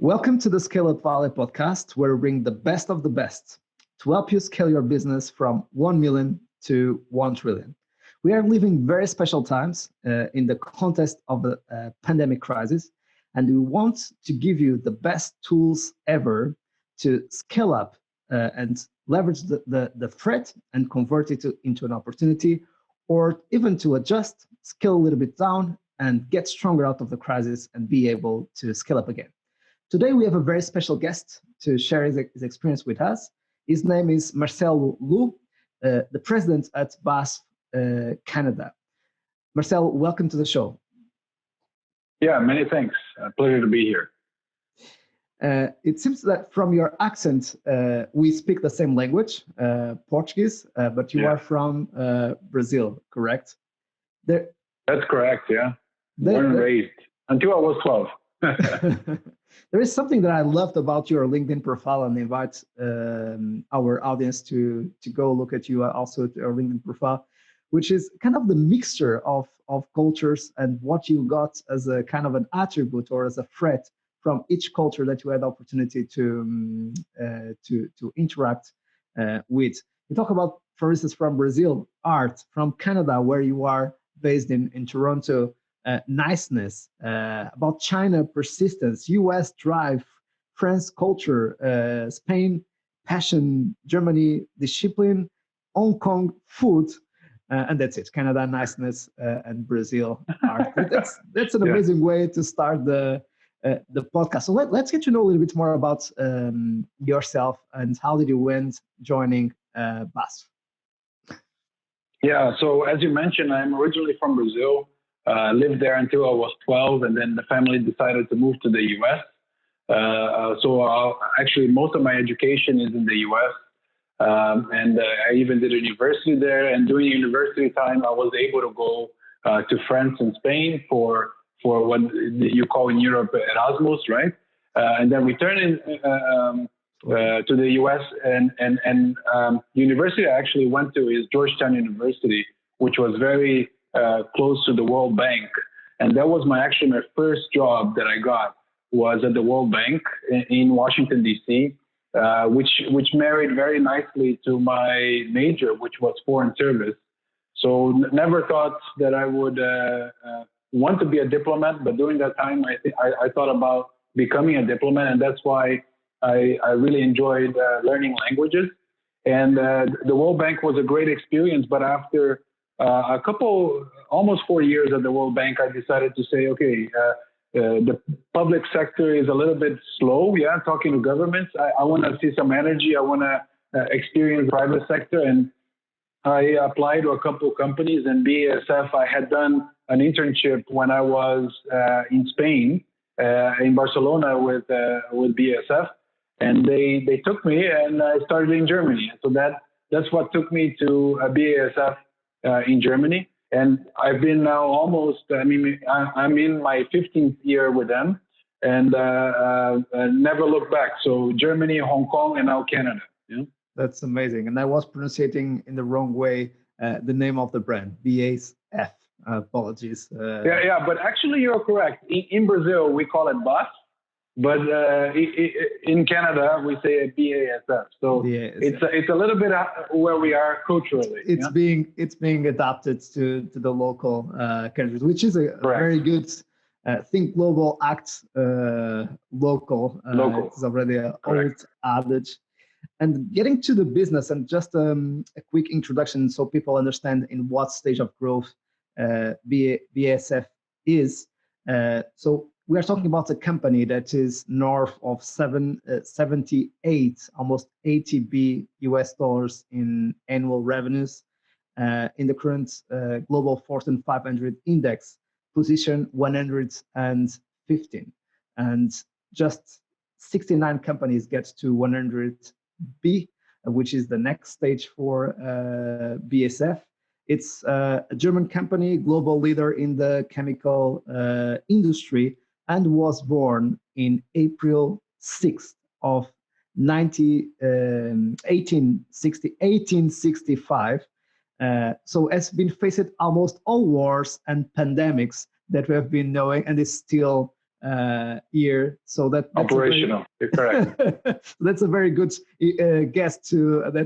Welcome to the Scaleup Valley podcast, where we bring the best of the best to help you scale your business from 1 million to 1 trillion. We are living very special times in the context of the pandemic crisis, and we want to give you the best tools ever to scale up and leverage the threat and convert it into an opportunity, or even to adjust, scale a little bit down, and get stronger out of the crisis and be able to scale up again. Today, we have a very special guest to share his experience with us. His name is Marcelo Lu, the president at BASF Canada. Marcel, welcome to the show. Yeah, many thanks. A pleasure to be here. It seems that from your accent, we speak the same language, Portuguese, but you are from Brazil, correct? That's correct, yeah. Born and raised, until I was 12. There is something that I loved about your LinkedIn profile, and invite our audience to go look at you also at your LinkedIn profile, which is kind of the mixture of cultures and what you got as a kind of an attribute or as a threat from each culture that you had the opportunity to interact with. You talk about, for instance, from Brazil, art; from Canada, where you are based in Toronto, niceness; about China, persistence; US, drive; France, culture; Spain, passion; Germany, discipline; Hong Kong, food; and that's it. Canada, niceness; and Brazil, art. That's an amazing way to start the podcast. So let's get to know a little bit more about yourself and how did you end joining BASF. Yeah, so as you mentioned, I'm originally from Brazil. Lived there until I was 12, and then the family decided to move to the U.S. Actually, most of my education is in the U.S. And I even did a university there. And during university time, I was able to go to France and Spain for what you call in Europe Erasmus, right? And then returning to the U.S. and university I actually went to is Georgetown University, which was very close to the World Bank. And that was my first job that I got was at the World Bank in Washington, D.C., which married very nicely to my major, which was foreign service. So never thought that I would want to be a diplomat, but during that time, I thought about becoming a diplomat, and that's why I really enjoyed learning languages. And the World Bank was a great experience, but after almost 4 years at the World Bank, I decided to say, okay, the public sector is a little bit slow, talking to governments. I want to see some energy. I want to experience private sector. And I applied to a couple of companies, and BASF, I had done an internship when I was in Spain, in Barcelona with BASF. And they took me, and I started in Germany. So that's what took me to BASF in Germany. And I've been now I'm in my 15th year with them, and never looked back. So Germany, Hong Kong, and now Canada. Yeah? That's amazing. And I was pronouncing in the wrong way the name of the brand, BASF. Apologies. But actually you're correct. In Brazil, we call it BASF. But in Canada, we say BASF. So it's a little bit where we are culturally. It's being adapted to the local countries, which is a very good think global, act local. It's already an old adage. And getting to the business, and just a quick introduction so people understand in what stage of growth BASF is. So we are talking about a company that is north of 78, almost 80 billion US dollars in annual revenues, in the current global Fortune 500 index, position 115. And just 69 companies get to 100 B, which is the next stage for BASF. It's a German company, global leader in the chemical industry, and was born in April 6th of 1865. So has been faced almost all wars and pandemics that we have been knowing, and is still year. So that's operational. You're correct. That's a very good that's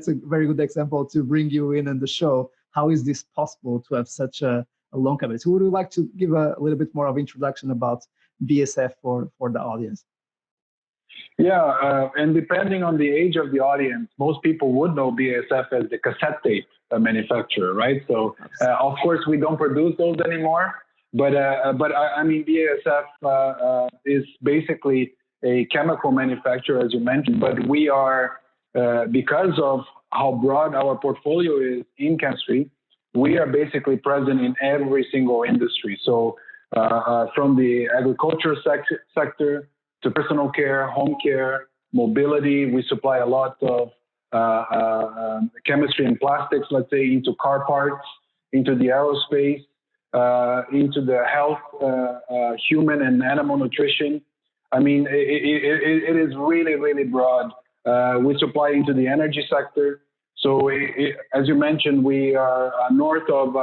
a very good example to bring you in on the show. How is this possible to have such a long cabinet? So would you like to give a little bit more of introduction about BASF for the audience? Yeah, and depending on the age of the audience, most people would know BASF as the cassette tape manufacturer, right? So, of course, we don't produce those anymore. But I mean, BASF is basically a chemical manufacturer, as you mentioned. But we are, because of how broad our portfolio is in chemistry, we are basically present in every single industry. So from the agriculture sector to personal care, home care, mobility, we supply a lot of chemistry and plastics, let's say, into car parts, into the aerospace, into the health, human and animal nutrition. I mean, it is really, really broad. We supply into the energy sector. So as you mentioned, we are north of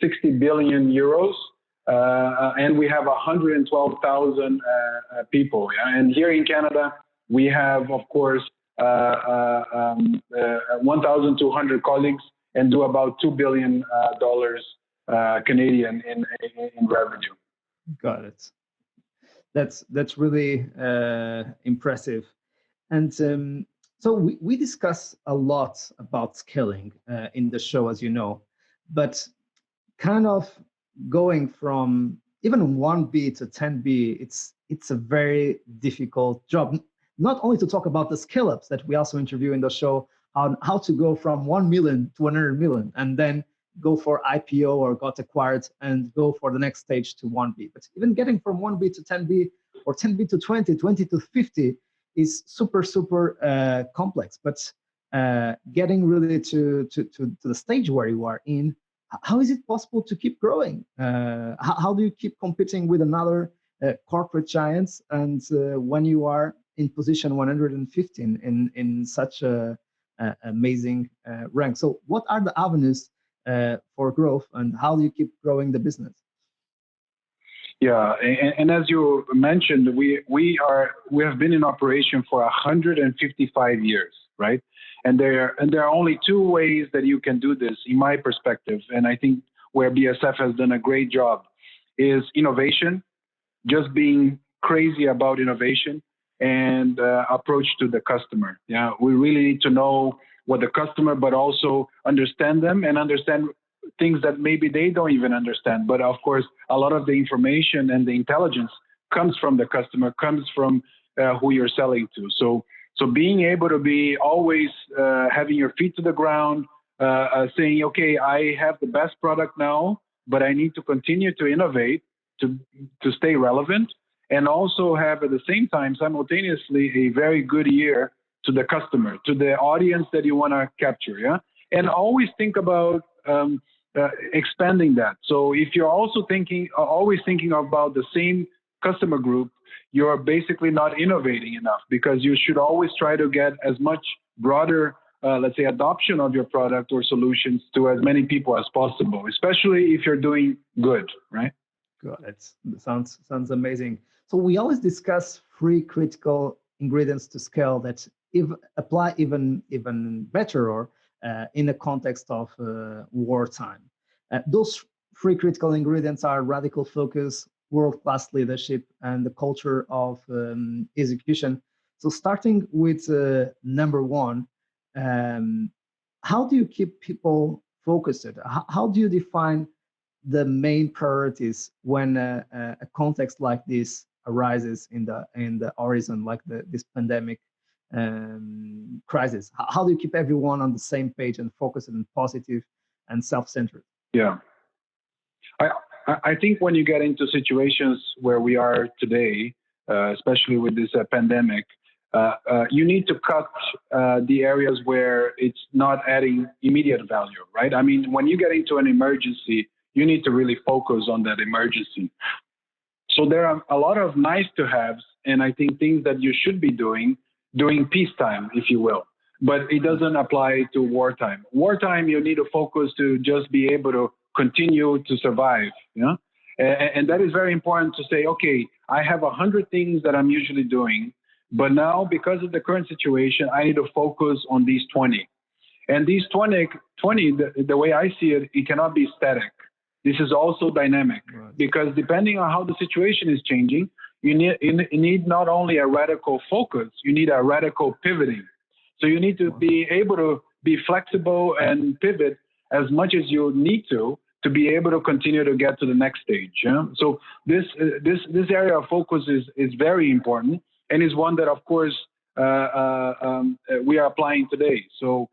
60 billion euros, and we have 112,000 people. And here in Canada, we have, of course, 1,200 colleagues and do about $2 billion Canadian in revenue. Got it. That's really impressive. And so we discuss a lot about scaling in the show, as you know, but kind of going from even 1B to 10B, it's a very difficult job. Not only to talk about the scale-ups that we also interview in the show on how to go from 1 million to 100 million and then go for IPO or got acquired and go for the next stage to 1B. But even getting from 1B to 10B or 10B to 20, 20 to 50 is super, super complex. But getting really to the stage where you are in, how is it possible to keep growing? How do you keep competing with another corporate giants? And when you are in position 115 in such a amazing rank. So what are the avenues for growth and how do you keep growing the business? Yeah, and as you mentioned, we have been in operation for 155 years, right? And there are only two ways that you can do this, in my perspective, and I think where BASF has done a great job is innovation, just being crazy about innovation, and approach to the customer. Yeah, we really need to know what the customer, but also understand them and understand things that maybe they don't even understand. But of course, a lot of the information and the intelligence comes from the customer, comes from who you're selling to. So being able to be always having your feet to the ground, saying, okay, I have the best product now, but I need to continue to innovate to stay relevant, and also have at the same time simultaneously a very good year to the customer, to the audience that you want to capture. Yeah, and always think about expanding that. So if you're also always thinking about the same customer group, you're basically not innovating enough, because you should always try to get as much broader, let's say, adoption of your product or solutions to as many people as possible, especially if you're doing good, right? Good. It sounds amazing. So we always discuss 3 critical ingredients to scale that apply even better or in the context of wartime. Those 3 critical ingredients are radical focus, world-class leadership, and the culture of execution. So starting with number 1, how do you keep people focused? How do you define the main priorities when a context like this arises in the horizon, like this pandemic crisis? How do you keep everyone on the same page and focused and positive and self-centered? Yeah, I think when you get into situations where we are today, especially with this pandemic, you need to cut the areas where it's not adding immediate value, right? I mean, when you get into an emergency, you need to really focus on that emergency. So there are a lot of nice to haves, and I think things that you should be doing during peacetime, if you will. But it doesn't apply to wartime. Wartime, you need to focus to just be able to continue to survive. Yeah? And that is very important to say, okay, I have 100 things that I'm usually doing, but now because of the current situation, I need to focus on these 20. And these 20, the way I see it, it cannot be static. This is also dynamic, right, because depending on how the situation is changing, you need not only a radical focus, you need a radical pivoting. So you need to be able to be flexible and pivot as much as you need to be able to continue to get to the next stage. Yeah? So this area of focus is very important, and is one that, of course, we are applying today. So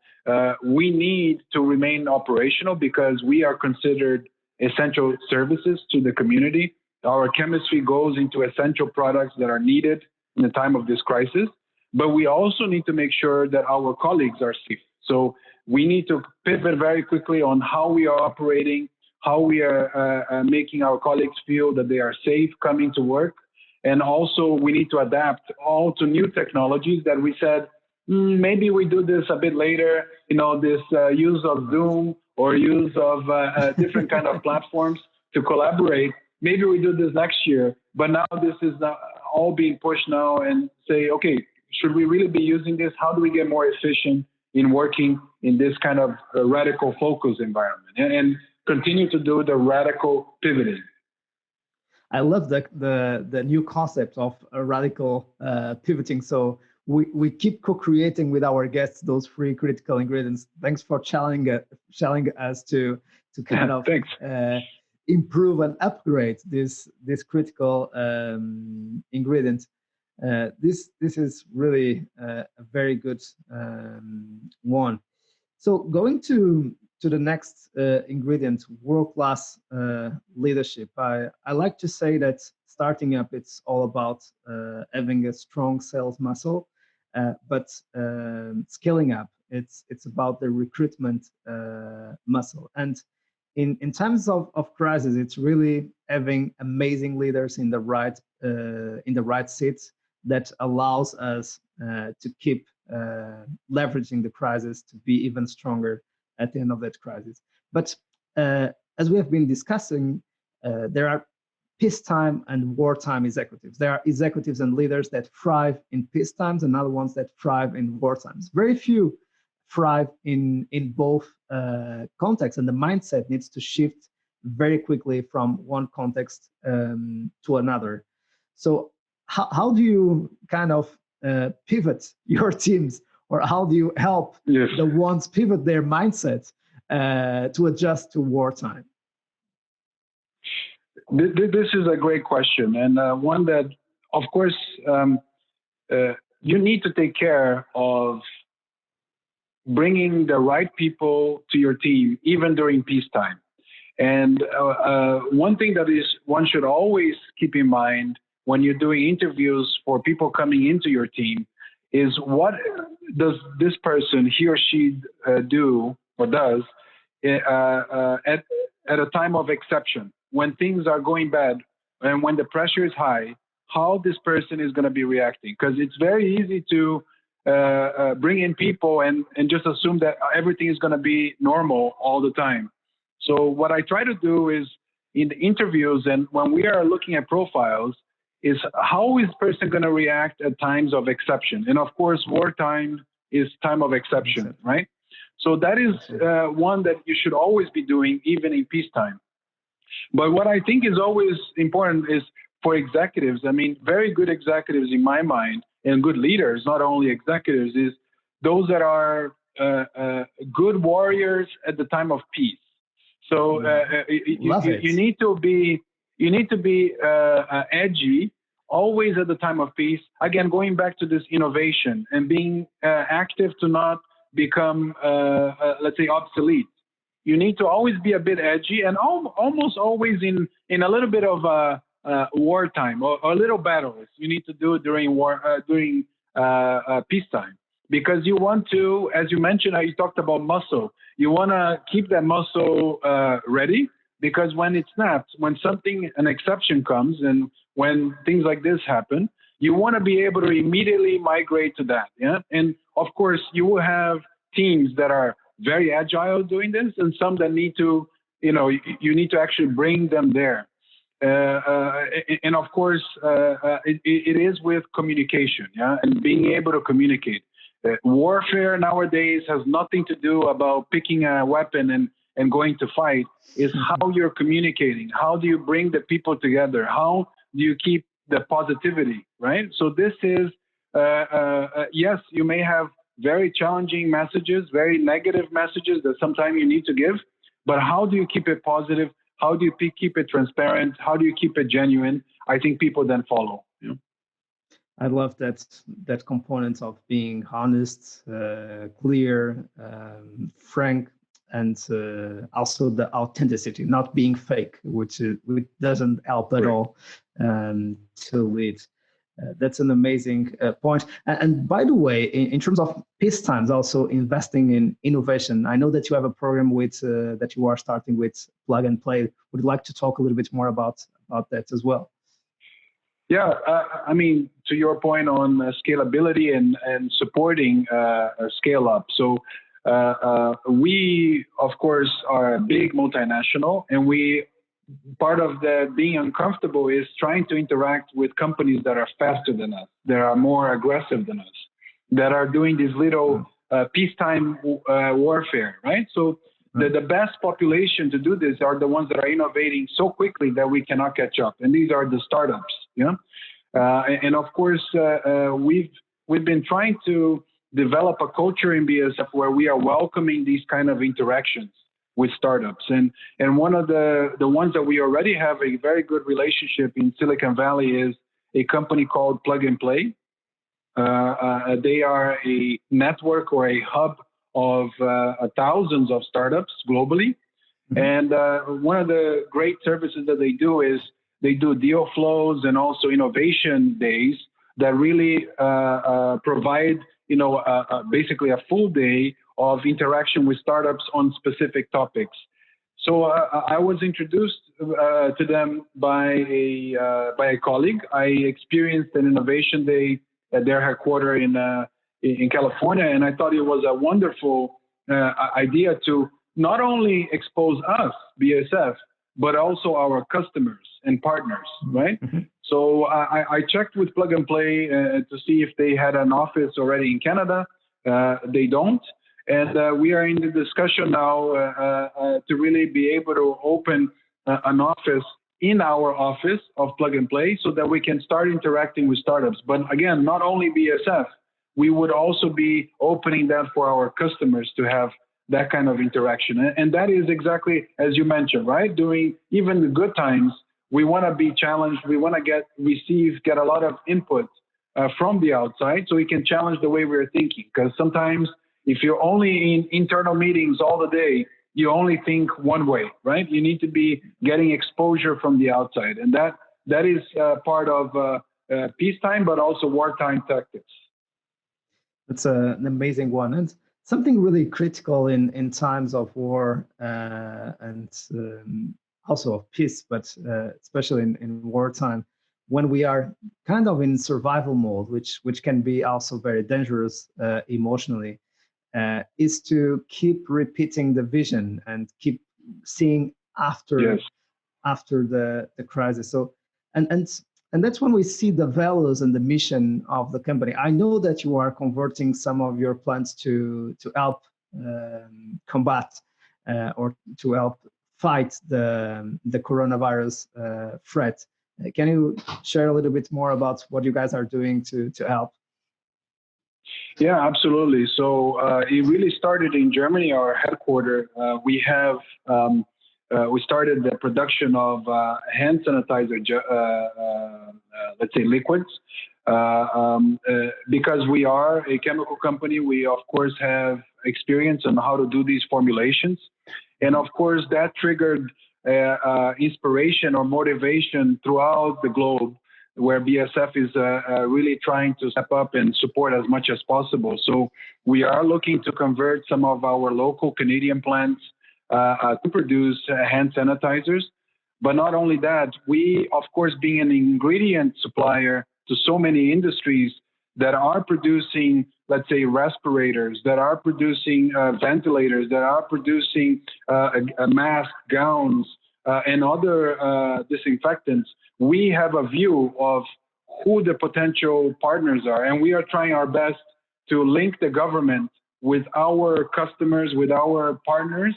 we need to remain operational because we are considered essential services to the community. Our chemistry goes into essential products that are needed in the time of this crisis, but we also need to make sure that our colleagues are safe. So we need to pivot very quickly on how we are operating, how we are making our colleagues feel that they are safe coming to work. And also we need to adapt all to new technologies that we said, maybe we do this a bit later, this use of Zoom or use of different kind of platforms to collaborate. Maybe we do this next year, but now this is all being pushed now and say, okay, should we really be using this? How do we get more efficient in working in this kind of radical focus environment and continue to do the radical pivoting? I love the new concept of a radical pivoting. So we keep co-creating with our guests those 3 critical ingredients. Thanks for challenging us to kind of improve and upgrade this critical ingredient. This is really a very good one. So going to the next ingredient, world-class leadership. I like to say that starting up, it's all about having a strong sales muscle, but scaling up, it's about the recruitment muscle. And in times of crisis, it's really having amazing leaders in the right seats that allows us to keep leveraging the crisis to be even stronger at the end of that crisis. But as we have been discussing, there are peacetime and wartime executives. There are executives and leaders that thrive in peace times and other ones that thrive in war times. Very few thrive in both contexts, and the mindset needs to shift very quickly from one context to another. So how do you kind of pivot your teams, or how do you help the ones pivot their mindset to adjust to wartime? This is a great question, and one that, of course, you need to take care of bringing the right people to your team, even during peacetime. And one thing that one should always keep in mind when you're doing interviews for people coming into your team is, what does this person, he or she, do or does at a time of exception, when things are going bad and when the pressure is high, how this person is going to be reacting. Because it's very easy to bring in people and just assume that everything is going to be normal all the time. So what I try to do is, in the interviews and when we are looking at profiles, is how is the person going to react at times of exception? And of course, wartime is time of exception, right? So that is one that you should always be doing, even in peacetime. But what I think is always important is for executives, I mean, very good executives in my mind, and good leaders, not only executives, is those that are good warriors at the time of peace. So you need to be edgy always at the time of peace. Again, going back to this innovation and being active to not become, let's say, obsolete. You need to always be a bit edgy and almost always in a little bit of wartime or little battles. You need to do it during peacetime, because you want to, as you mentioned, you talked about muscle. You want to keep that muscle ready, because when it snaps, when an exception comes, and when things like this happen, you want to be able to immediately migrate to that. Yeah, and of course, you will have teams that are very agile doing this, and some that need to, you need to actually bring them there. And of course, it is with communication, yeah, and being able to communicate. Warfare nowadays has nothing to do about picking a weapon and going to fight. Is how you're communicating. How do you bring the people together? How do you keep the positivity, right? So this is, yes, you may have very challenging messages, very negative messages that sometimes you need to give, but how do you keep it positive? How do you keep it transparent? How do you keep it genuine? I think people then follow. You know? I love that component of being honest, clear, frank, and also the authenticity, not being fake, which doesn't help at all to lead. That's an amazing point. And by the way, in terms of peacetimes, also investing in innovation. I know that you have a program with that you are starting with Plug and Play. Would you like to talk a little bit more about that as well? Yeah, I mean, to your point on scalability and supporting scale up. So we, of course, are a big multinational, and part of the being uncomfortable is trying to interact with companies that are faster than us, that are more aggressive than us, that are doing this little peacetime warfare, right? So the best population to do this are the ones that are innovating so quickly that we cannot catch up. And these are the startups, yeah? And of course, we've been trying to develop a culture in BASF where we are welcoming these kind of interactions with startups. And one of the ones that we already have a very good relationship in Silicon Valley is a company called Plug and Play. They are a network or a hub of thousands of startups globally. And one of the great services that they do is they do deal flows and also innovation days that really provide, basically a full day of interaction with startups on specific topics. So I was introduced to them by a colleague. I experienced an innovation day at their headquarters in California, and I thought it was a wonderful idea to not only expose us, BASF, but also our customers and partners, right? So I checked with Plug and Play to see if they had an office already in Canada. They don't. And we are in the discussion now to really be able to open an office in our office of Plug and Play so that we can start interacting with startups. But again, not only BASF, we would also be opening that for our customers to have that kind of interaction. And that is exactly as you mentioned, right? During even the good times, we want to be challenged. We want to get a lot of input from the outside so we can challenge the way we're thinking. Because sometimes if you're only in internal meetings all the day, you only think one way, right? You need to be getting exposure from the outside. And that is part of peacetime, but also wartime tactics. It's an amazing one. And something really critical in times of war and also of peace, but especially in wartime, when we are kind of in survival mode, which can be also very dangerous emotionally, is to keep repeating the vision and keep seeing after the crisis. So and that's when we see the values and the mission of the company. I know that you are converting some of your plants to help combat or to help fight the coronavirus threat. Can you share a little bit more about what you guys are doing to help? Yeah, absolutely. So it really started in Germany, our headquarters. We started the production of hand sanitizer, let's say liquids, because we are a chemical company. We, of course, have experience on how to do these formulations. And, of course, that triggered inspiration or motivation throughout the globe, where BASF is really trying to step up and support as much as possible. So we are looking to convert some of our local Canadian plants to produce hand sanitizers. But not only that, we, of course, being an ingredient supplier to so many industries that are producing, let's say, respirators, that are producing ventilators, that are producing masks, gowns, and other disinfectants, we have a view of who the potential partners are, and we are trying our best to link the government with our customers, with our partners,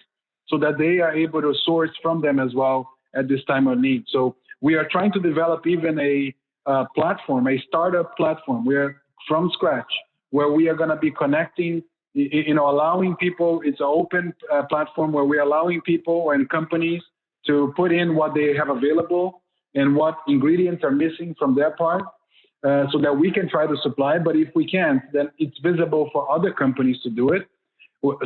so that they are able to source from them as well at this time of need. So we are trying to develop even a platform, a startup platform, where from scratch, where we are going to be connecting, allowing people. It's an open platform where we're allowing people and companies to put in what they have available and what ingredients are missing from their part, so that we can try to supply. But if we can't, then it's visible for other companies to do it.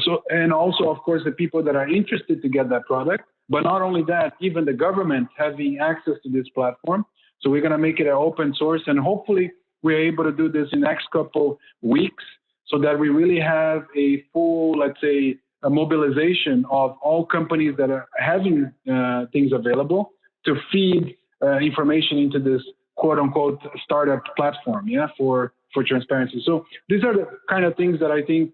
So, and also, of course, the people that are interested to get that product. But not only that, even the government having access to this platform. So we're going to make it an open source, and hopefully we're able to do this in the next couple weeks, so that we really have a full, let's say, a mobilization of all companies that are having things available to feed information into this quote unquote startup platform, for transparency. So these are the kind of things that I think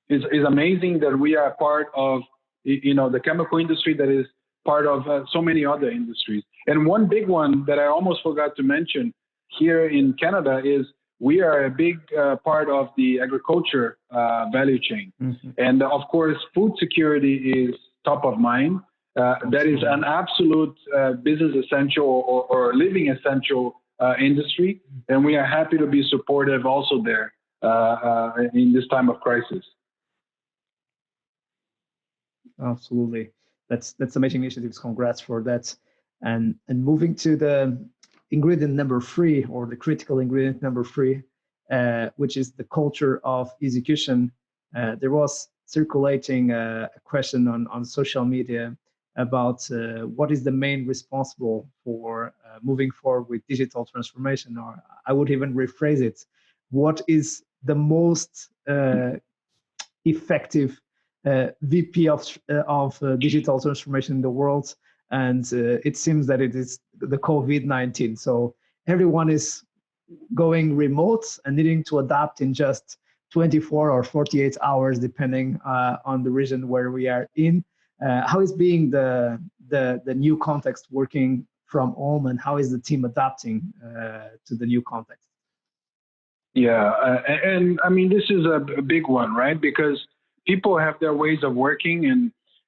is amazing, that we are part of, the chemical industry that is part of so many other industries. And one big one that I almost forgot to mention here in Canada is we are a big part of the agriculture value chain. Mm-hmm. And of course, food security is top of mind. That is an absolute business essential or living essential industry. And we are happy to be supportive also there in this time of crisis. Absolutely. That's amazing initiatives. Congrats for that. And moving to the ingredient number 3, or the critical ingredient number 3, which is the culture of execution. There was circulating a question on social media about what is the main responsible for moving forward with digital transformation, or I would even rephrase it, what is the most effective VP of digital transformation in the world? And it seems that it is the COVID-19. So everyone is going remote and needing to adapt in just 24 or 48 hours, depending on the region where we are in. How is being the new context working from home, and how is the team adapting to the new context? Yeah, and I mean, this is a big one, right? Because people have their ways of working,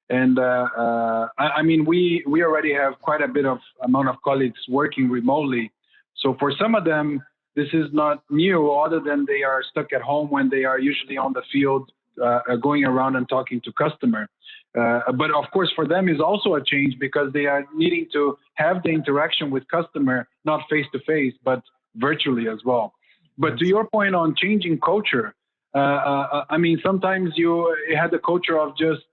and I mean, we already have quite a bit of amount of colleagues working remotely. So for some of them, this is not new, other than they are stuck at home when they are usually on the field, going around and talking to customer. But of course, for them is also a change, because they are needing to have the interaction with customer, not face to face, but virtually as well. But to your point on changing culture, I mean, sometimes you had the culture of just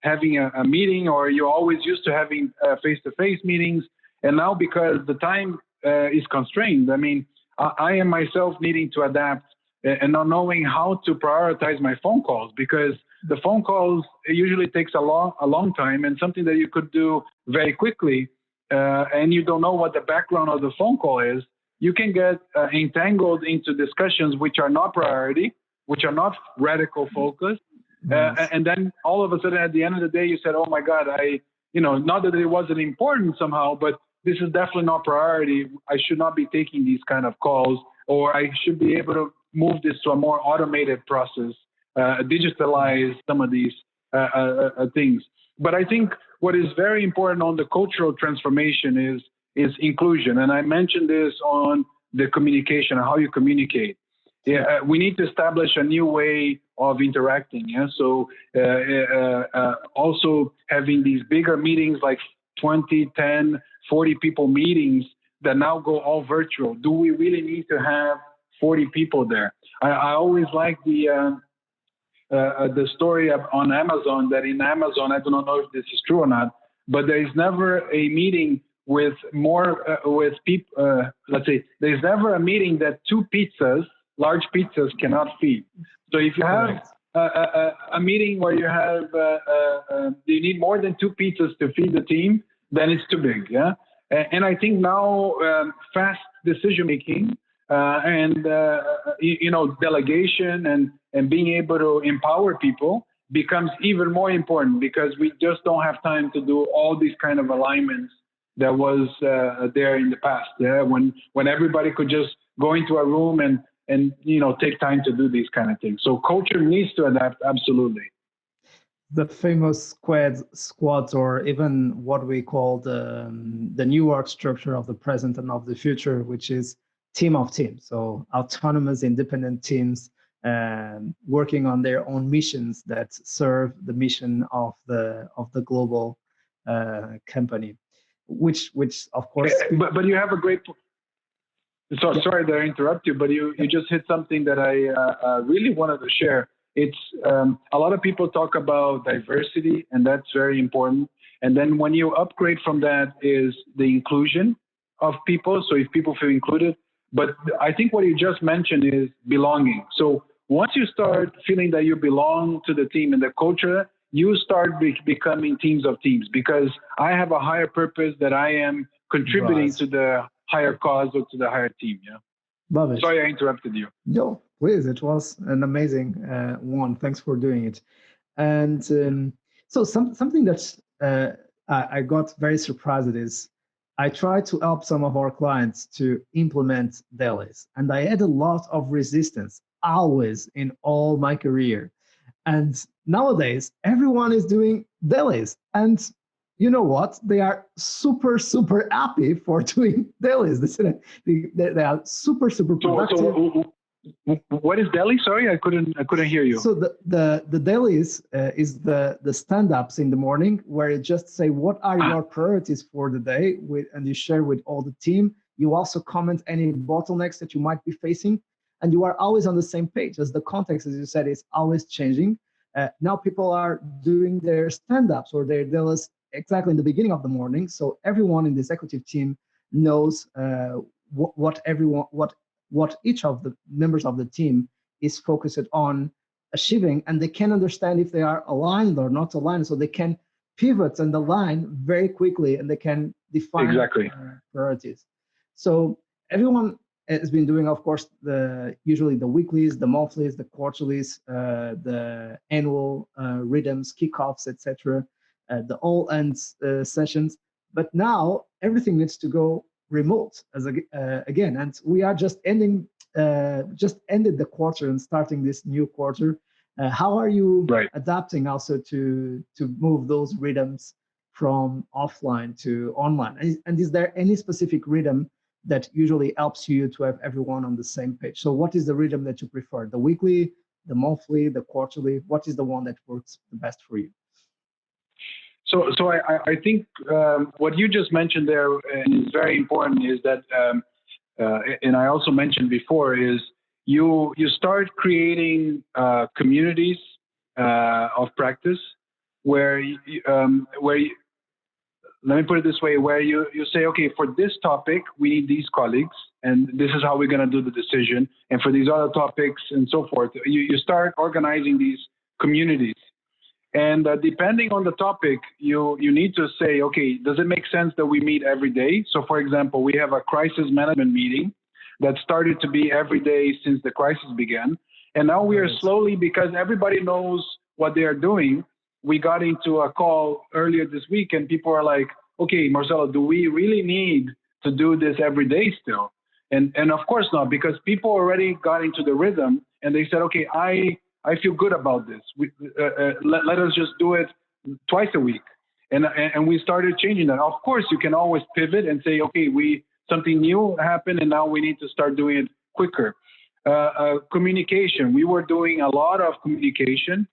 having a meeting, or you're always used to having face-to-face meetings. And now, because the time is constrained, I mean, I am myself needing to adapt and not knowing how to prioritize my phone calls, because the phone calls usually takes a long time, and something that you could do very quickly, and you don't know what the background of the phone call is. You can get entangled into discussions which are not priority, which are not radical focus. Nice. And then all of a sudden, at the end of the day, you said, oh my God, not that it wasn't important somehow, but this is definitely not priority. I should not be taking these kind of calls, or I should be able to move this to a more automated process, digitalize some of these things. But I think what is very important on the cultural transformation is inclusion. And I mentioned this on the communication, how you communicate. Yeah, we need to establish a new way of interacting. Yeah, so also having these bigger meetings, like 20, 10, 40 people meetings that now go all virtual. Do we really need to have 40 people there? I always like the story on Amazon, that in Amazon, I do not know if this is true or not, but there is never a meeting with more, with people, let's say, there's never a meeting that large pizzas cannot feed. So if you have a meeting where you have, you need more than 2 pizzas to feed the team, then it's too big, yeah? And I think now fast decision-making and, delegation and being able to empower people becomes even more important because we just don't have time to do all these kind of alignments that was there in the past. Yeah, when everybody could just go into a room and take time to do these kind of things. So culture needs to adapt, absolutely. The famous squads, or even what we call the new work structure of the present and of the future, which is team of teams. So autonomous, independent teams working on their own missions that serve the mission of the global company, which of course. But you have a great. So sorry that I interrupt you, but you just hit something that I really wanted to share. It's a lot of people talk about diversity, and that's very important. And then when you upgrade from that is the inclusion of people. So if people feel included, but I think what you just mentioned is belonging. So once you start feeling that you belong to the team and the culture, you start becoming teams of teams, because I have a higher purpose that I am contributing to the higher cause or to the higher team. Yeah. Love it. Sorry, I interrupted you. No, please. It was an amazing one. Thanks for doing it. And so something that I got very surprised at is I tried to help some of our clients to implement dailies, and I had a lot of resistance always in all my career. And nowadays, everyone is doing dailies. And you know what? They are super, super happy for doing dailies. They are super, super productive. So what is daily? Sorry, I couldn't hear you. So the dailies is the stand-ups in the morning, where you just say what are your priorities for the day, and you share with all the team. You also comment any bottlenecks that you might be facing, and you are always on the same page, as the context, as you said, is always changing. Now people are doing their stand-ups or their dailies exactly in the beginning of the morning, so everyone in the executive team knows what each of the members of the team is focused on achieving, and they can understand if they are aligned or not aligned, so they can pivot and align very quickly, and they can define priorities. So everyone has been doing, of course, usually the weeklies, the monthlies, the quarterlies, the annual rhythms, kickoffs, etc., the all ends sessions. But now everything needs to go remote again, and we are just ended the quarter and starting this new quarter. How are you adapting also to move those rhythms from offline to online? And is there any specific rhythm that usually helps you to have everyone on the same page? So what is the rhythm that you prefer? The weekly, the monthly, the quarterly? What is the one that works the best for you? So I think what you just mentioned there, and is very important, is that, and I also mentioned before, is you start creating communities of practice where let me put it this way, where you say, okay, for this topic, we need these colleagues, and this is how we're going to do the decision. And for these other topics and so forth, you start organizing these communities. And depending on the topic, you need to say, okay, does it make sense that we meet every day? So, for example, we have a crisis management meeting that started to be every day since the crisis began. And now we are slowly, because everybody knows what they are doing, we got into a call earlier this week, and people are like, okay, Marcelo, do we really need to do this every day still? And of course not, because people already got into the rhythm, and they said, okay, I feel good about this. Let us just do it twice a week. And we started changing that. Of course, you can always pivot and say, okay, something new happened, and now we need to start doing it quicker. Communication. We were doing a lot of communication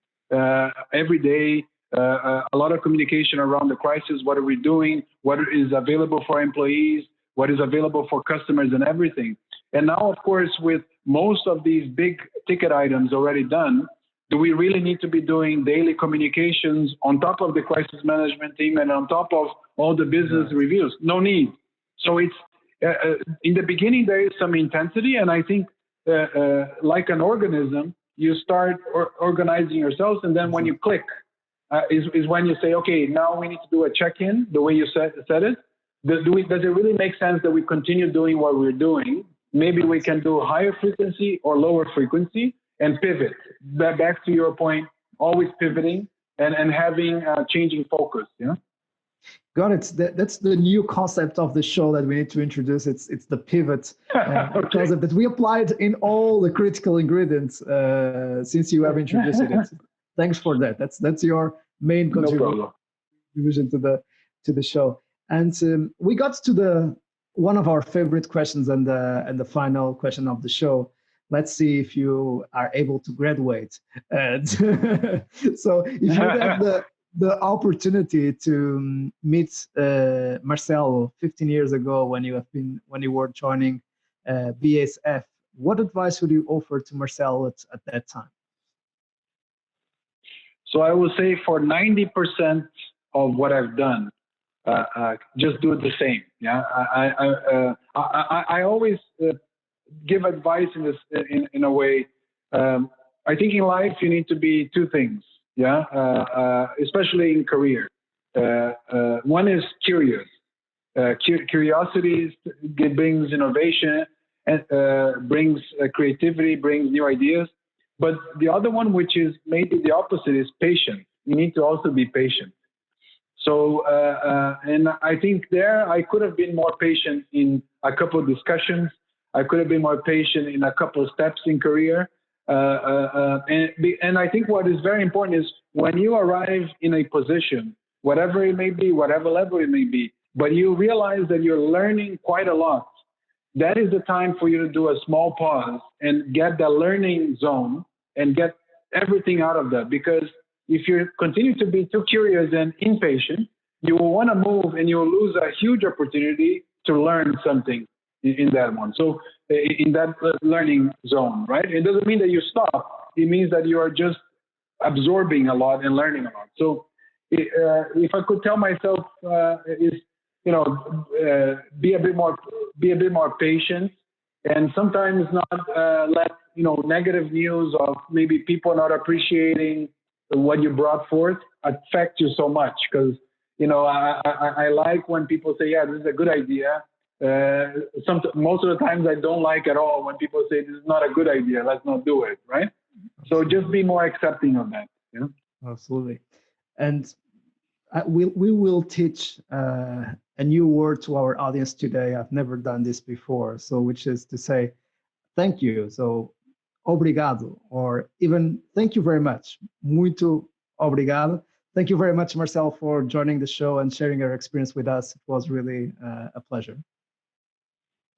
every day, a lot of communication around the crisis. What are we doing? What is available for employees? What is available for customers and everything? And now, of course, with most of these big ticket items already done, do we really need to be doing daily communications on top of the crisis management team and on top of all the business reviews? No need. So it's in the beginning, there is some intensity. And I think like an organism, you start organizing yourselves. And then when you click is when you say, okay, now we need to do a check-in, the way you said it. Does it really make sense that we continue doing what we're doing? Maybe we can do higher frequency or lower frequency and pivot. Back to your point, always pivoting and having changing focus. Yeah. Got it. That's the new concept of the show that we need to introduce. It's the pivot concept that we applied in all the critical ingredients since you have introduced it. Thanks for that. That's your main contribution to the show. And we got to the one of our favorite questions and the final question of the show. Let's see if you are able to graduate. And so if you have the opportunity to meet Marcelo 15 years ago when you were joining BASF, what advice would you offer to Marcelo at that time? So I will say for 90% of what I've done, just do it the same. Yeah, I always give advice in this in a way. I think in life you need to be two things. Yeah, especially in career. One is curious. Curiosity brings innovation and brings creativity, brings new ideas. But the other one, which is maybe the opposite, is patient. You need to also be patient. So, and I think there I could have been more patient in a couple of discussions. I could have been more patient in a couple of steps in career. And I think what is very important is when you arrive in a position, whatever it may be, whatever level it may be, but you realize that you're learning quite a lot, that is the time for you to do a small pause and get the learning zone and get everything out of that. Because if you continue to be too curious and impatient, you will want to move and you will lose a huge opportunity to learn something in that one. So in that learning zone, right? It doesn't mean that you stop. It means that you are just absorbing a lot and learning a lot. So if I could tell myself is, be a bit more patient, and sometimes not let negative news of maybe people not appreciating what you brought forth affect you so much. Because I like when people say, yeah, this is a good idea. Most of the times I don't like at all when people say this is not a good idea, let's not do it, right? So just be more accepting of that. Yeah. Absolutely. And we will teach a new word to our audience today. I've never done this before, so which is to say thank you. So obrigado, or even thank you very much. Muito obrigado. Thank you very much, Marcel, for joining the show and sharing your experience with us. It was really a pleasure.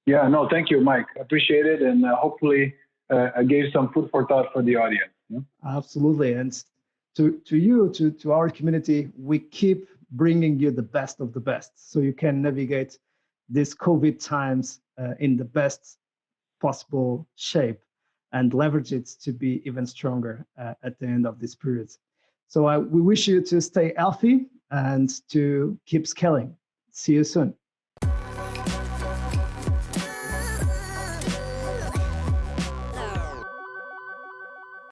Yeah, no, thank you, Mike. Appreciate it. And hopefully I gave some food for thought for the audience. Yeah? Absolutely. And to you, to our community, we keep bringing you the best of the best so you can navigate these COVID times in the best possible shape and leverage it to be even stronger at the end of this period. So we wish you to stay healthy and to keep scaling. See you soon.